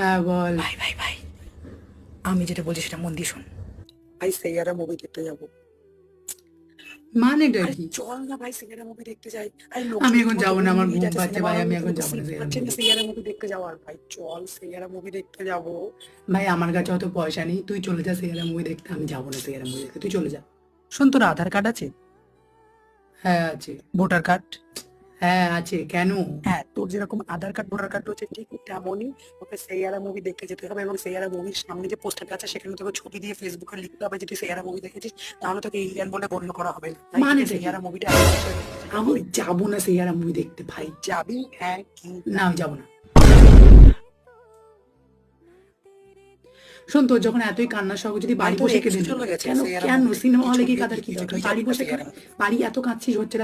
হ্যাঁ বল। ভাই ভাই ভাই, আমি যেটা বলছি সেটা মন দিয়ে শোন। ভাই সেয়ারা মুভি দেখতে যাবো। মানেটা আরে কি? চল না ভাই, সেয়ারা মুভি দেখতে যাই। আরে আমি লোকজন এখন রীতিমতো যাবো না, আমার উড়িয়ে ঘুম যাচ্ছে পাচ্ছে সিনেমা ভাই, হল আমি থেকে, এখন তো যাবো না সিট সেরা পাচ্ছে মুভি না দেখতে। সেয়ারা মুভি দেখতে যাওয়ার। ভাই চল সেয়ারা মুভি দেখতে যাবো। ভাই আমার কাছে অত পয়সা নেই, তুই চলে যা সেরা মুভি দেখতে, আমি যাবো না সেরা মুভি দেখতে, তুই চলে যা। শোন, তোর আধার কার্ড আছে? হ্যাঁ আছে। Voter card? হ্যাঁ আছে, কেন? হ্যাঁ, তোর যেরকম আধার কার্ড ভোটার কার্ড রয়েছে ঠিক তেমনই তোকে সেয়ারা মুভি দেখতে যেতে হবে, এবং সেয়ারা মুভির সামনে যে পোস্টারটা আছে সেখানে তোকে ছবি দিয়ে ফেসবুকে লিখতে হবে যে তুই সেয়ারা মুভি দেখেছিস, তাহলে তোকে ইন্ডিয়ান বলে গণ্য করা হবে না। তাই তোকে মানেটা কি? সেয়ারা মুভিটা আমি যাবো না সেরা মুভি দেখতে ভাই। যাবি? হ্যাঁ কি না আমি যাবো না। শোন, তোর যখন এতই কান্না সহ যদি ভাই বাড়ি তোর বসে এক্স কেঁদে নি, চলে গেছে কেন সেয়ারা কেন মুভি সিনেমা হলে কিছু গিয়ে নেই, কাঁদার কি তুই দরকার? তুই বাড়ি যাবি না বসে সেয়ারা মুভি? বাড়ি এত কাঁদছিস, হচ্ছে না